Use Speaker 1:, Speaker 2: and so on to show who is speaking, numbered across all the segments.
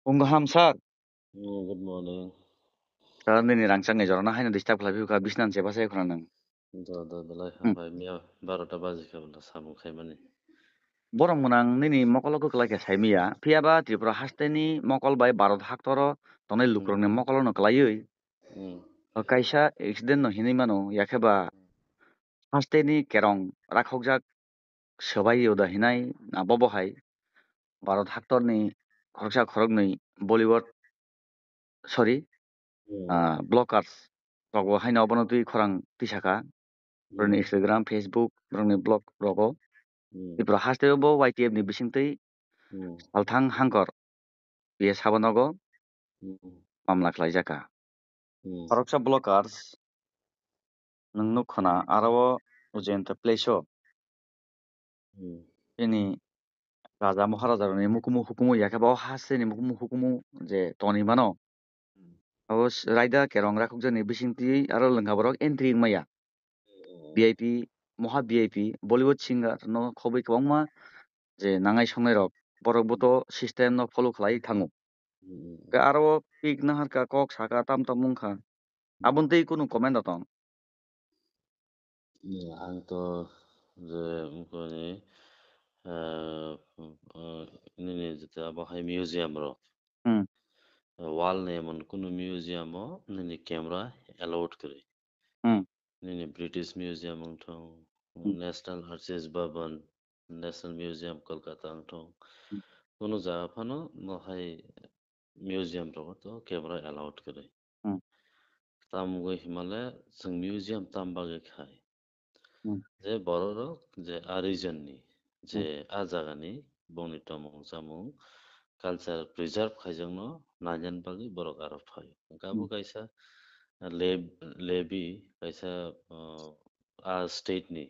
Speaker 1: Ungaham sak,
Speaker 2: Good morning.
Speaker 1: nini rangsang ngai jorona haino disturb khlabi ka bisnan cheba sai khona nang.
Speaker 2: Belai hambai mia 12টা বাজে কেবল সামু খাইমানি
Speaker 1: Borong munang nini mokolo ko klai ka saimia, phiaba tripura hasteni mokol bai barot haktoro tonai lukrong ni mokolo no klayui. Kaisa accident no hinai mano yakheba hasteni kerong rakhokjak sobai yoda hinai na bobo hai barot haktor ni khoroksa khorok ni Bollywood sorry blockers rogo haino obono tui khorang tisaka borni Instagram Facebook borni blog rogo Tripura hasteo bo YTF ni bisingtui althang hangkor biye sabonogo mamla khlaijaka. Khoroksa blockers nung nukhona arao ujenta pleso ini raja maharajaroni mukumu hukumu yakaba haseni mukumu hukumu je toni mano awos raida kerong rakhokjani bisingti aro lengkaborok entry maya VIP moha VIP Bollywood singer no khobai kwangma je nangai songnai rok borok boto system no follow khlai thango aro pik nahar ka kok saka tam tam mungkha abuntei kunu comment atong
Speaker 2: ang to যে মুকনি nini যেটা আবহাই museum ro
Speaker 1: hmm
Speaker 2: wall ne এমন কোনো museum nini camera allowed করে
Speaker 1: hmm
Speaker 2: nini British museum থং
Speaker 1: hmm
Speaker 2: national archive ভবন national museum Kolkata থং কোনো জায়গা ফানো নহাই মিউজিয়াম ro তো ক্যামেরা অ্যালাউড করে
Speaker 1: hmm
Speaker 2: তামগৈ হিমালয় जों মিউজিয়াম তামবাগে খাই
Speaker 1: hmm
Speaker 2: যে বড় যে আরিজননি যে
Speaker 1: hmm
Speaker 2: আজাগানি বংনি তমং জামুং কালচার প্রিজার্ভ খাইজংনো নাজান বাগै বরক আরো ফাই গাবো
Speaker 1: hmm
Speaker 2: কাইসা लेबी kaisa a state ni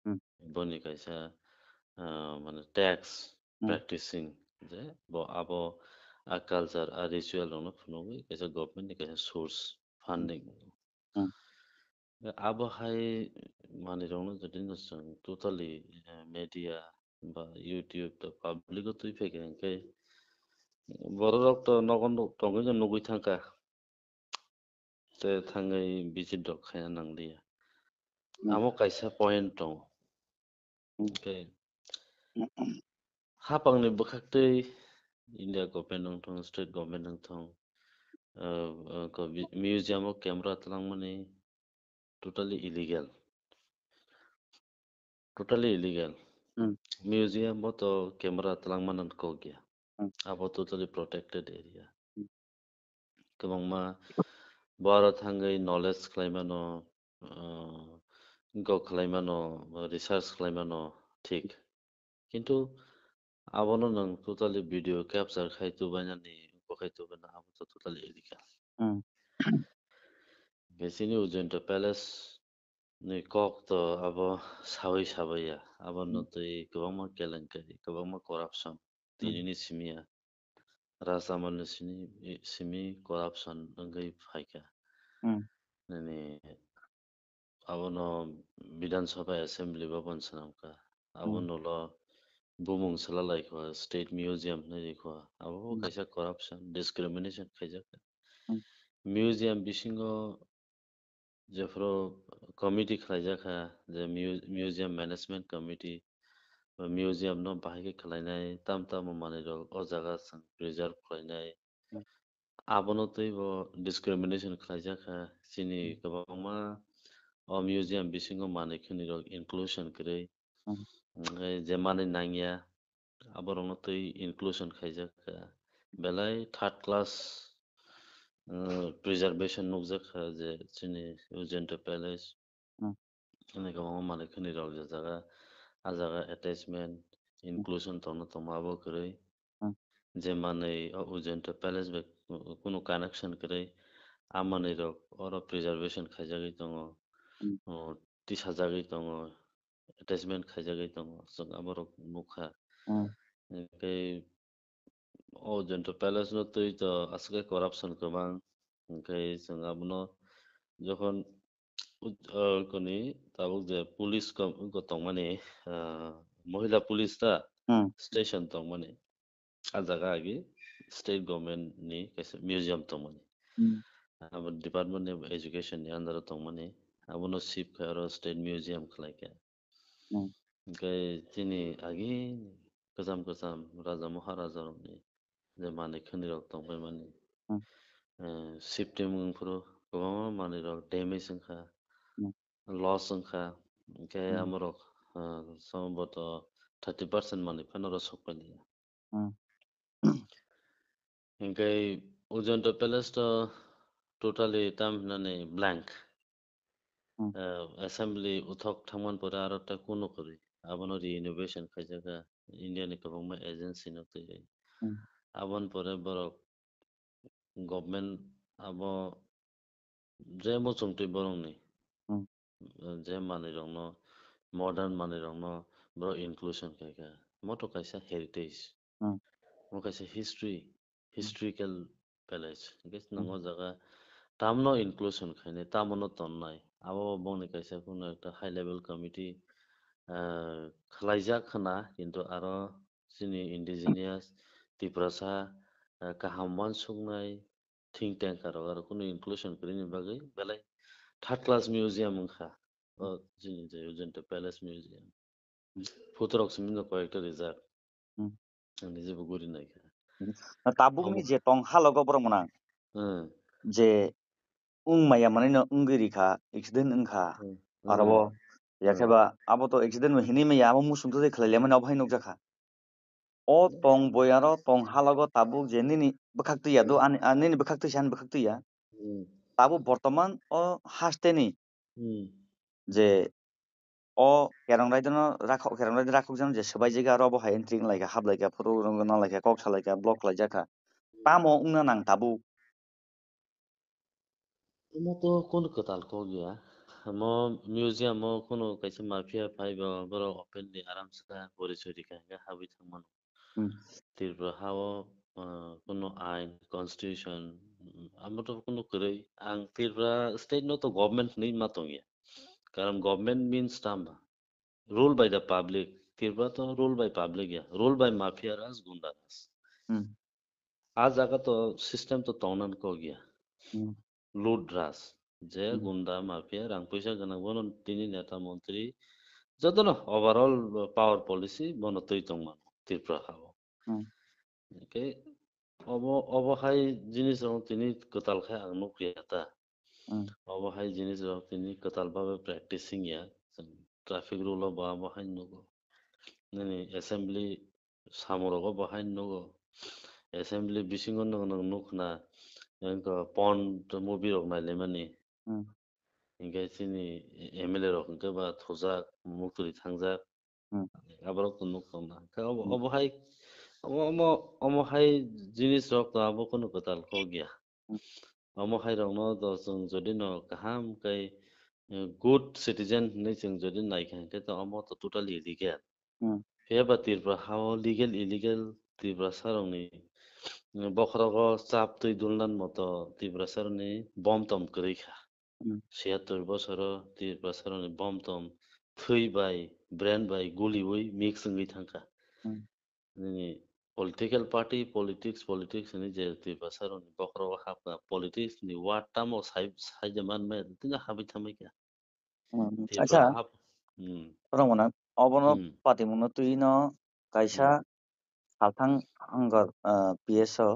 Speaker 1: hmm
Speaker 2: boni kaisa মানে tax
Speaker 1: hmm
Speaker 2: practicing je bo abo a culture a ritual no phunogui kaisa government ni kaisa source funding
Speaker 1: hmm
Speaker 2: abo hai mani rong যদি নসং totally media বা youtube to public to fake ke বড় rock তো নগন তঙ্গই নগুই থাকা তে থাঙ্গাই বিচিত খায়া নাংলিয়া amo kaisa point dong okay hapangni bwkhaktwi India government nung thong state government nung thong ko museum o camera talangmani totally illegal
Speaker 1: hmm
Speaker 2: museum o to camera talangmanan ko gya
Speaker 1: hmm
Speaker 2: abo totally protected area kabangma boro thangai knowledge khlaimano go khlaimano research khlaimano ঠিক কিন্তু abono nang totally video capture khaitu banani khaitu bana abo to totally illegal
Speaker 1: hmm
Speaker 2: Besini Ujunta Palace ni kok to abo sawi sabaya abo no tui kabangma kelenkari kabangma corruption tini ni simia rasamal ni simi corruption ngai phaika
Speaker 1: hmm
Speaker 2: nani abo no Bidhan Sabha Assembly babon sanamka abo no lo bumung salalai ko state museum nai ko abo kaisa corruption discrimination khaijak museum bisingo jefro committee khlaijaka je museum management committee museum no bahai khlainai tam tam manei rok o jaga sang preserve khlainai abono tui bo discrimination khlaijaka chini kwbangma o museum bisingo manei khini rok inclusion kwrui je manei nangya aborokno tui inclusion khaijaka belai third class preservation nukjaka je chini Ujunta Palace ini kabangma manei khini rok je jaga a jaga attachment inclusion tongno tongma abo kwrui je manei o Ujunta Palace bai kuno connection kwrui a manei rok oro preservation khaijagui tongo tisajagui tongo attachment khaijagui tongo जों aborok nukha tei o Ujunta Palace no tui to aswkai corruption kwbang hingkai जों abono যখন koni tabuk je police ko tongmani মহিলা police রা station তংমানে আ জায়গা আগে state government ni kaisa museum tongmani abo department of education ni under tongmani abono ship khairo state museum khlaika kai chini agin kazam raja maharaja ni je manui khani rok tongbai mani ship timungfru kwbangma manui rok damage wngkha loss wngkha kai amorok sambabhoto 30% manui phano ro sokpani Hingkai Ujunta Palace to totally tamhinani blank. Assembly uthok thangman pore aro ta kuno kori. Abono renovation khajaga India ni kabangma agency no tui. Abon pore borok government abo je mo chungtui borong ni. Je mani rong no modern mani rong no bro inclusion kaika. Moto kaisa heritage. Mo kaisa historical palace. Guess nango jaga tamno inclusion khaine tamono tonnai abo bongni kaisa kuno ekta high level committee khlaijak khana kintu aro chini indigenous tiprasa kaham wansuknai think tank aro kuno inclusion krini bagui belai third class museum wngkha o chini je Ujunta Palace museum futurok simino কয়েকটা reserve ani jebo guri naikha
Speaker 1: tabukni je tong halogo borok mona je maya manino ungiri kha accident wngkha arabo yakheba abo to accident no hini maya abo musung to khlaile mani obhai nukjakha o tong boyaro tong halogo tabuk je nini bwkhaktuya do nini bwkhaktuisa ani bwkhaktuya tabu bortoman o hasteni je o kerang raidano rakhok jano je sabai jiga aro abo hai entry laika hablaika photo na laika kok salaika block khlaijaka tamo ungna nang tabu
Speaker 2: mo to kono katal ko gya mo museum mo kono kaisa mafia phaiba boro open ni aram sa porichori ka ga habi thangman tirpura hao kono ain constitution amo to kono kurei ang tirpura state no to government ni matongya karam government means tamba rule by the public tirpura to rule by public ya rule by mafia ras gunda ras a jaga to system to tongnan ko gya লুট রাস যে গুন্ডা mafia রাং পয়সা গানা বনো তিনি নেতা মন্ত্রী যত না ওভারঅল পাওয়ার পলিসি বনো তৈ তংমান ত্রিপুরা খাও কে অবহাই জিনিস রং তিনি কতাল খায় আং নুক্রিয়াতা অবহাই জিনিস রং তিনি কতাল ভাবে প্র্যাকটিসিং ইয়া ট্রাফিক রুল বা বাহাই নগো নেনি অ্যাসেম্বলি সামরগো বাহাই নগো অ্যাসেম্বলি বিসিঙ্গ নগ নুকনা pond movie rok naile mani hingke chini MLA rok hingke ba thojak mukturi thangjak aborok to nuktongma omo hai jinis rok to abo kono kotal ko gya omo hai rok no to chung jodi no kaham kai good citizen ni chung jodi naikha hingke to omo to totally illegal pheba tirpura how legal illegal tirpura sarong ni bokhrogo chap tui dulnan moto tirpura saroni bom tom kwrwikha 76 বছরও tirpura saroni bom tom thui bai brain bai guli ui mix wngui thangkha nini political party politics ni je tirpura saroni bokhrogo hapna politics ni ward tamo saija manmai tinga habi thamaikia tirpura hap
Speaker 1: Rongmana obono patimuno tuino kaisa salthang hangor PSO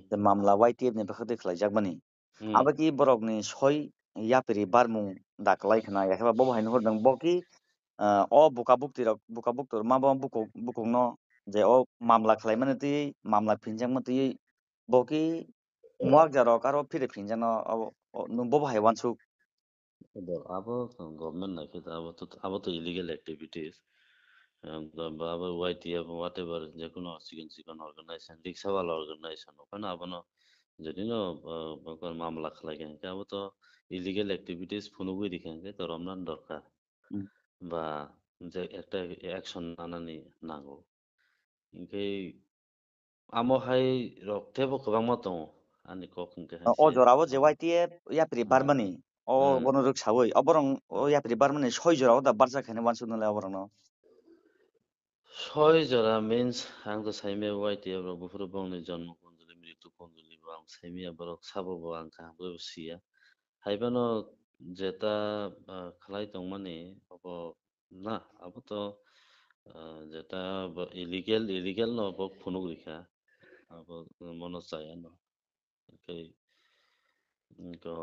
Speaker 1: de mamla YTF ni bakhati khlaijak bani abaki borok ni soi yapri barmung daklai khna yakhaba bobo haino hordang boki o buka buktor mabo bukung no je o mamla khlaimani tui mamla phinjang ma tui boki muak jarok aro phire phinjano bobo hai wansuk
Speaker 2: abo government na kita abo to illegal activities abo YTF whatever যে কোনো চিকন organization রিক্সাওয়ালা organization ওখানে আবনো যদি না মামলা খালাই কেন abo তো illegal activities ফুনুগুই দিকেন তো রমনান দরকার বা যে একটা অ্যাকশন নানানি নাগো ইনকে আমো high রক্তেবো কবাংমা দङ ani kok hingke
Speaker 1: o jorao je YTF yapri barmani o bono ruk sawoi oborong o yapri barmani 6 jorao da barja khane wansuk nale oborong no
Speaker 2: सयजरा means आंथ' सायमिया वाइटिया बुफोर बंनि जन्म कुंडली मृत्यु कुंडली आं सायमिया बरक साबो आं काबो सिया हाइबानो जेता खालाय दंमाने अब ना अब तो जेता illegal no अब फुनुक रिखा अब मनो जाया no ओमफ्राय इनको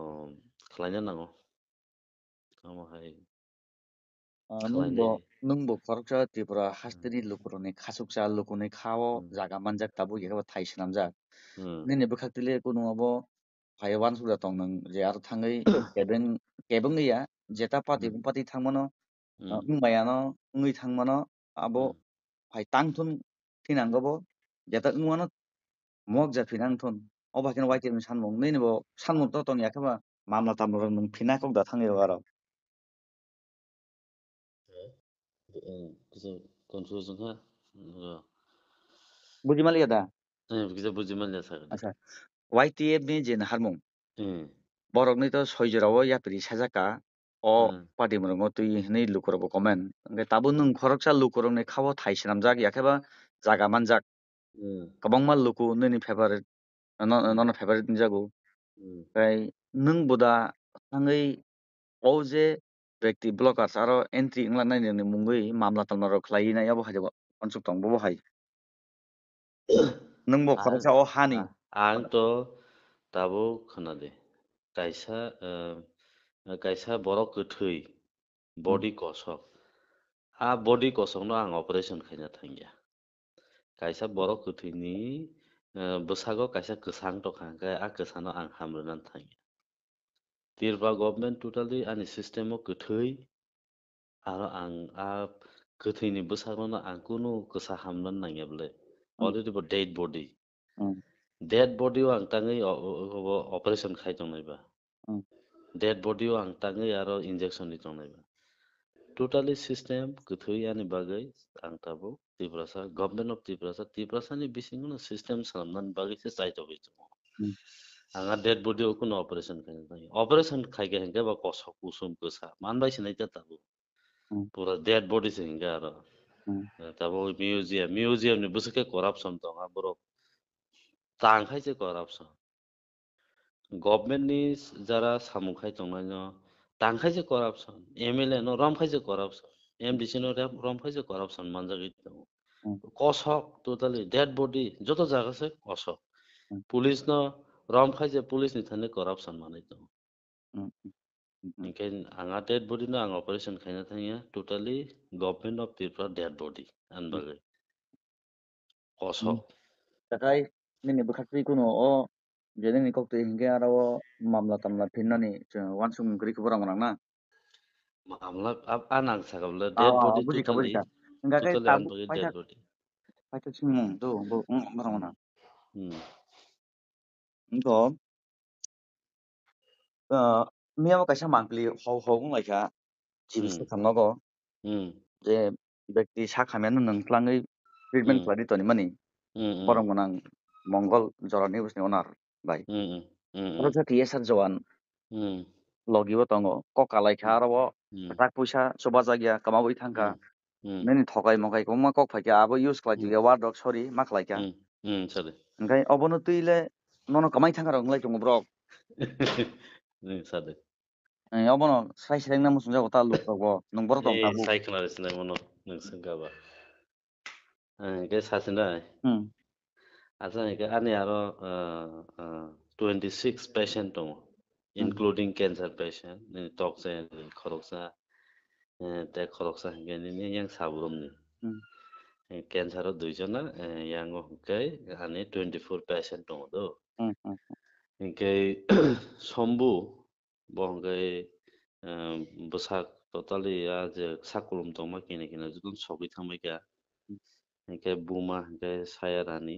Speaker 2: खालायनो नांगौ कामाहाय खालायनाय
Speaker 1: nungbo koroksa tripura hasteni lukuroni khasuksa lukuni khao jaga manjak tabu yekaba thaisnamjak nini bwkhaktile kuno abo phaiwan suda tong nang je aro thangai kebeng ya jeta pati pati thangmano wngmayano wngwi thangmano abo phai tangthun thinanggobo jeta wngmano mokja phinangthun obakin waiti sanmung nini bo sanmung to ton yakaba mamla tamla nung phinakok da thangai aro
Speaker 2: 그래서 confusion
Speaker 1: bujimal ya da
Speaker 2: 그래서 부지만 녀석이네.
Speaker 1: acha YTF ni je harmung
Speaker 2: 응,
Speaker 1: borokni to soijorao yapri sajaka o
Speaker 2: 응,
Speaker 1: padi mrongo tui hinai lukorabo komen nge tabu nung khoroksa lukorongni khao thaisnamjak yakeba jaga manjak
Speaker 2: 응,
Speaker 1: kabangma luku nini favorite non favorite jago
Speaker 2: 응.
Speaker 1: kai nung boda thangai o je ব্যক্তি blockers aro entry ingla naini mungoi mamla tamnaro khlai na yabo hajaboonsuk tong bo hai nungbo
Speaker 2: 아,
Speaker 1: khoroksa o hani
Speaker 2: 또 다보 खोनादे 가이사 가이사 버럭 그트이 बडी कसक बडी कसकनो आं operation खायना थांगिया कायसा बरक गोथैनि बोसागो कायसा गोसां दखा गोसानो आं हामरोनानै थांगिया तिरबा government टोटालि आंनि सिस्टेमाव गोथै आरो आं गोथैनि बोसागोनो आं कुनु गोसा हामनानै नाङियाब्ले अलरेडि डेड बडी डेड बडीआव आं ताङै अपारेशन खायदोंनायबा डेड बडीआव आं ताङै आरो इन्जेक्सन दिदोंनायबा टोटालि सिस्टेम गोथैयानि बागै आं ताबो त्रिपुरासा गभर्नमेन्ट अफ त्रिपुरासानि बिसिङावनो सिस्टेम खालामनानै बागैसो जायदावै दङ आंहा डेड बडीआव कुनु अपारेशन खायनो थाङो अपारेशन खायगे हेंगे बा कसक कुसुम गोसा मानबायसो नायदा ताबो पुरा डेड बडीसो हेंगे आरो ताबो मिउजियामनि बुसके करापसन दङ बर' तांखायसो करापसन गभर्नमेन्टनि जारा सामुखाय दंनायनो तांखायसो करापसन एमएलए नो रमखायसो करापसन एमडिसि नो रमखायसो करापसन मानजागै दङ कसक टोटाली डेड बडी যত জায়গাছে कसक पुलिस न रमखायसो पुलिसनि थाने करापसन माने दङ ओंखायनो आंहा डेड बडी न आं अपारेशन खायना थाङिया totally government of Tripura dead body आनबागै कसक
Speaker 1: takai nini bwkhakti kuno o jadi ni kokte hingke aro mamla tamla phinnani wansung gri kuborang nang na
Speaker 2: मामला अब आनांग सागाबले dead body
Speaker 1: bujika
Speaker 2: totally
Speaker 1: bujika hingka kai
Speaker 2: totally
Speaker 1: tabu
Speaker 2: आनबागै dead
Speaker 1: paita
Speaker 2: body
Speaker 1: paita chimung do bo borang na
Speaker 2: Hmm.
Speaker 1: ko miyaw kaisa mangpili hau hau laika
Speaker 2: Hmm.
Speaker 1: jibisi thamnago
Speaker 2: Hmm.
Speaker 1: je ব্যক্তি সাখামেনো nongthlangui treatment
Speaker 2: Hmm.
Speaker 1: khlai toni mani
Speaker 2: Hmm.
Speaker 1: borang monang mongol jorani busni onar bai
Speaker 2: Hmm. Hmm.
Speaker 1: oro sa TSR jawan
Speaker 2: Hmm.
Speaker 1: logibo tongo koka laika aro
Speaker 2: Hmm.
Speaker 1: rak puisa soba jagya kamabui thangka
Speaker 2: Hmm. Hmm.
Speaker 1: nini thokai mokai kongma kok phaikya abo use khlai tiga war dog sorry ma khlaikya
Speaker 2: Hmm. Hmm. Sale.
Speaker 1: engkai obono tuile nono kamai thangka rok nglai tongo brok
Speaker 2: Sale.
Speaker 1: obono sai sreng na musungjago ta luk rok bo nong borok tong
Speaker 2: ए
Speaker 1: tabu
Speaker 2: साइ खोनागासिनो मोन नोंसोर गाबा के सासेना आच्छा इके आंनि आरो 26 पेशेन्ट दङ इनक्लुडिं केन्सार पेशेन्ट टक्सा खरकसा ते खरकसा हिंगानि yang साब्रमनि क्यान्सार दुईजना yang हंकै आंनि 24 पेशेन्ट दङ दो हिंकै सम्बु बहंकै बोसाक टोटालि आज साकुलुम दंमा किने किने जुदुन सबै थांबायका हिंकै बुमा हिंकै सायारानि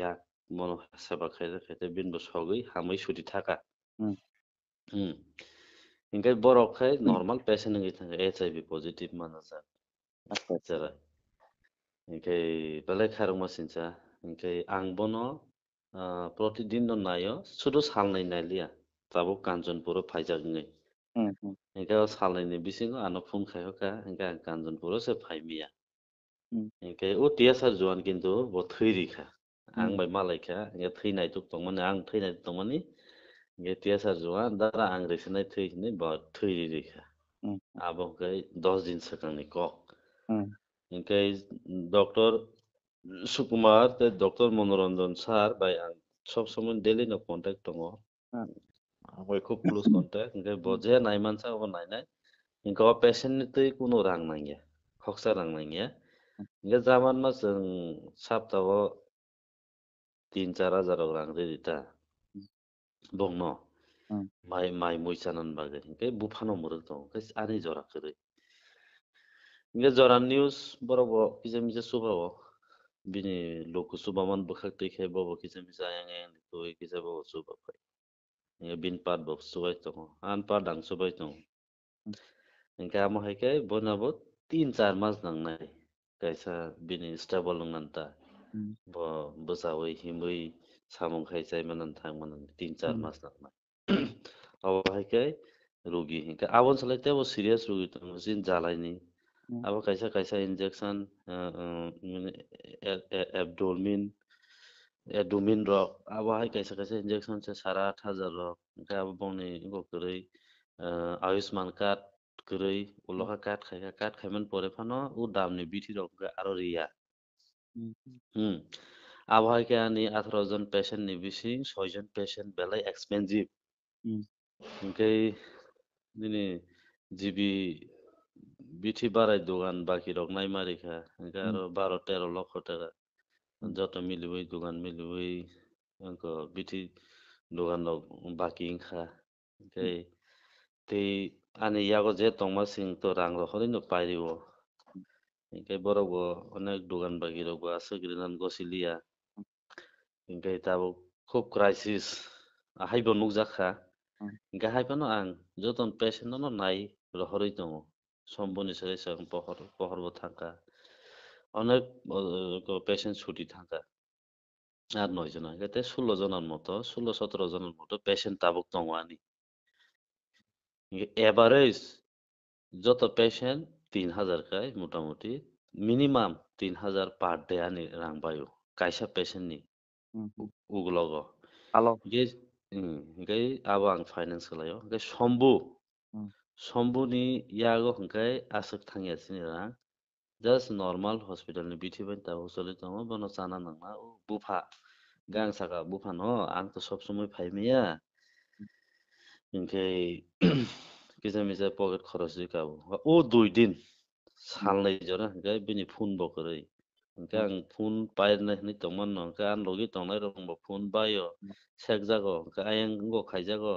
Speaker 2: या मनो सेबा खायदा खायदा बिनबो सगै हामै सुदि थाका हिंकै बरखाय नर्माल पेशेन्ट हिंकै थाङो एचआइभि पजिटिभ माना जा जरा हिंकै बेलाय खारंमा सिनसा हिंकै आंबोनो प्रतिदिन न नायो सुदु सालनाय नायलिया ताबो कान्चनपुर फाइजागङै हिंकै सालनायनि बिसिङाव आनो फुं खायहका हिंकै आं कान्चनपुरसो फाइमिया Oke, tiasar juan kintu bo thৈरिखा ang bai malaika nge thैनाय tuk tongmani ang thैनाय tongmani nge tiasar juan dara ang resinai thৈni bo thৈरिखा abo kai 10 din sakangni kok oke doktor Sukumar te doktor Manoranjan sar bai ang sob somoi daily no contact tongo bai খুব close contact nge bo je naimansa abo nainai nge o patient ni tui kuno rang nangya khoksa rang nangya nge zaman ma जों saptao 3-4 हाजार रां रेदिता bongno mai moisanan bagay ke bufano murag to ke ani jora kere nge jora news borobo kije mije subao bini loku subaman bukhak te khe bobo kije mije ayang ayang to kije bobo suba pai nge bin pat bob subai to an pa dang subai to nge amo hai ke bonabo 3-4 mas nang nai kaisa bini stable nanta bo bosawi himui samung khai manan thang manan 3-4 mas nang abo hai ke rugi hinka abon salai te bo serious rugi to jin jalai ni abo kaisa kaisa injection abdomen abdomen rok abo hai kaisa kaisa injection se 8,500 rok hinka abo bongni go koroi ayushman card koroi uloka card khaiman pore phano u damni bithi rok aro riya abo hai ke ani 18 John patient ni bising 6 John patient belai expensive hinkai nini jibi bithi barai dogan baki rok nai marikha hinka aro 12-13 লক্ষ টাকা যত মিলিবই দোকান মিলিবই অঙ্ক বিথি দোকান rock বাকি ইংখা hinkai tei ani yago je tongma sing to rang rok hori no pairibo hinkai borok bo onek dogan bagi rok bo asugrinan gosilia hinkai tabo khub crisis haibo nukjakha hinkai haifano ang joton patient no nai rohoroi tongo somboni sere sang pohor bo thangka অনেক patient ছুটি থাকা আর 9 জন আগে 16 জনের মতো 16-17 জনের মতো patient তাবুক তংওয়ানি average যত patient 3,000 খায় মোটামুটি মিনিমাম 3,000 পার ডে আনি রাং বায়ু কাইসা পেশেন্ট নি উগলগ
Speaker 1: alo
Speaker 2: গে গে আবো আং finance খালাयो gay সম্বুনি ইয়াগো হংকাই ASK থাঙ্গিয়াছিনি Rang just normal hospital ni bithi bai ta hosole tongo bono chana nangma bufa gang saka bufa no ang to sob somoi phaimiya hinkai kisa misa pocket kharos kabo o 2 din salnai jora hinkai bini phone bo koroi hinkai ang phone pairna hini tongman no hinkai an logi tongnai rok bo phone bayo sek jago hinkai ayang go khaijago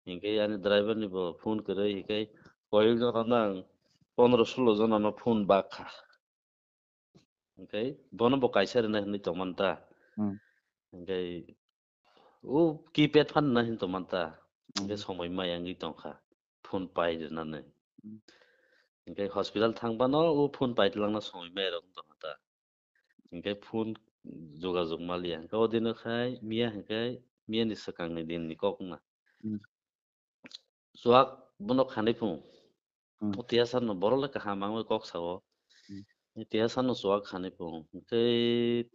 Speaker 2: hinkai ani driver ni bo phone koroi hinkai koyek jona nang 15-16 jona no phone bakha okay bono bo kaisa rena hini tongmanta okay keypad fan na hin tongmanta okay somoi mayangi tongkha phone pai renane okay hospital thangbano phone paitlang somoi mai rok tongta okay phone jogajog malia okay odino khai mia ni sakang ni din ni kokna suak bono khani phu tiasan no borole ka hamang kok sago tiasar no suak khani phu okay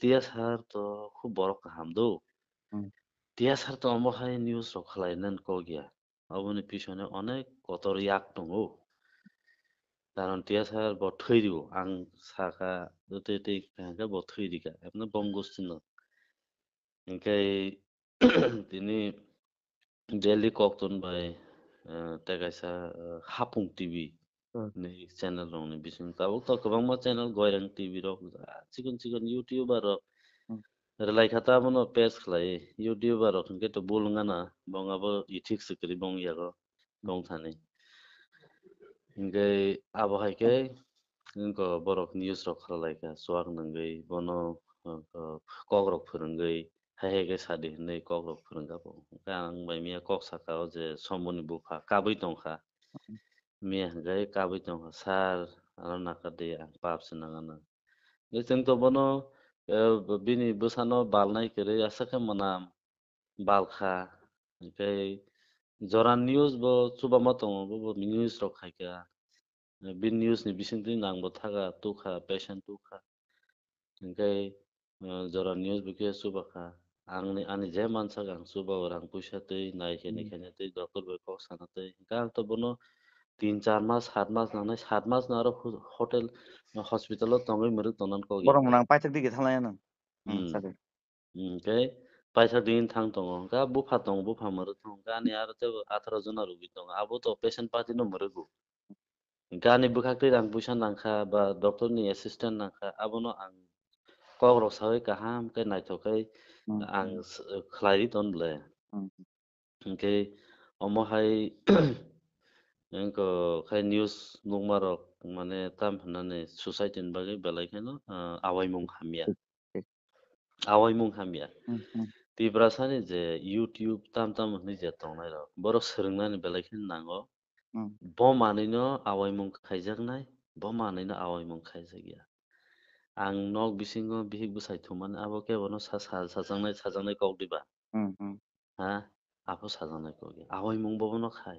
Speaker 2: tiasar to khub borok kaham do tiasar to ambo hai news rok khlainan ko gya aboni pisone onek kotor yak tongo karon tiasar bo thৈরিব ang saka jote te kanga bo thৈরিকা apna bongostino hinkai tini daily kokton bai tekaisa hapung tv ni channel rong ni bising tabuk to kwbangma channel goirang tv rok chikon chikon youtuber rok relai khata bono page khlai youtuber rok hingke to bulungana bongabo ethics sikri bong yago bong thani hingkai abo haike ingko borok news rok khralaika suak nangui bono kok rok phwrwngui hai ke sadi hinui kok rok phwrwngka bo ang bai mia kok saka o je somboni bufa kabui tongkha mia hingkai kabui tongkha sar aro nakade ang pap sinangana jeng to bono bini bwsano balnai kwrui asake manam balkha hingkai jora news bo chubama tongo bo news rok khaika बे निउसनि बिसिंथिं आंबो थागा तुखा patient तुखा ओंखाय जरा news बिखे सुबाखा आंनि जे मानसा गां सुबा रां पैसा तै नायखायनो तै डक्टर बेखौ साना तै गां तो बनो 3-4 मास 7 मास नांनाय 7 मास ना आरो हटेल हस्पिटालाव तंगै मरु तनान को
Speaker 1: Borong
Speaker 2: गियाखै
Speaker 1: munang paithak digi thalaya no. Sabi.
Speaker 2: ओमफ्राय पैसा दिन थां दङ गा बुफा दङ बुफा मरो दङ गानि आरो तो 18 जना रुगि दङ आबो तो पेशेंट पार्टी नो मरगु गानि बुखाखै रां पैसा नांखा बा डक्टरनि एसिस्टेंट नांखा आबोनो आं कग्र सावै काहाम के नायथ'खै आं खलारि तनब्ले ओंखाय अमहाय इनको खाय निउस नंमारक माने ताम होननानै ससाइटिनि बागै बेलायखायनो आवायमुं हामिया आवायमुं हामिया तिब्रासानि जे इउटुब ताम ताम होननाय जे दंनाय र बर' सोलोंनानै बेलायखायनो नांगौ बमानैनो आवायमुं खायजागनाय बमानैनो आवायमुं खायजागिया आं नक बिसिङो बिहिक बुसायथुमान आबो केबनो साजांनाय कौदिबा हा आबो साजांनाय कौगि आवायमुं बबनो खाय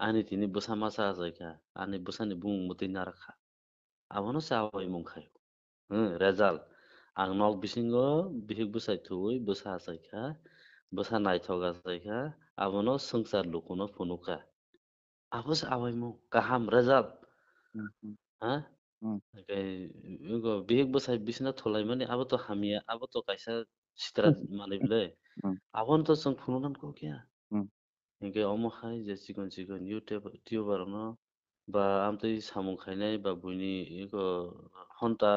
Speaker 2: आनि तिनि बुसा मासा आजायखा आनि बुसानि बुं मति नारखा आबोनो सा आवायमुं खाय रेजाल्ट आं नक बिसिङो बिहिक बुसायथुयै बुसा आजायखा बुसा नायथगा जायखा आबोनो संसार लुखुनो फुनुखा आबोस आवायमुं गाहाम रेजाल्ट हा बिहिक बुसाय बिसिना थलाय माने आबो तो हामिया आबो तो कैसा सित्रा माने आबोन तो जों फुनुनान को क्या इनके अमखाय जे सिगन यूट्यूबर न बा आमतै सामु खायनाय बा बुनि इको हन्ता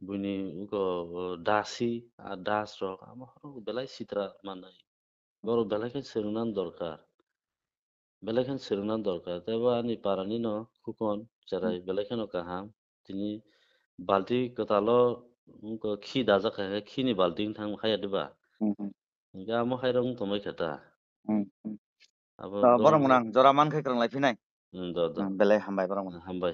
Speaker 2: बुनि इको दासि दास रक आमखौ बेलाय सित्रा मानाय बर बेलायखै सोलोंनान दरकार तेबो आनि पारानि न खुकन जेराय बेलायखैनो काहाम तिनि बाल्टी कतालो उनको खी दाजाखाय खीनि बाल्टी थां खायादोबा इनके आमखाय रं तमाय खता अब
Speaker 1: Borong
Speaker 2: गरम
Speaker 1: munang jora man khai krang lai phinai.
Speaker 2: द
Speaker 1: Belai hambai borong.
Speaker 2: हामबाय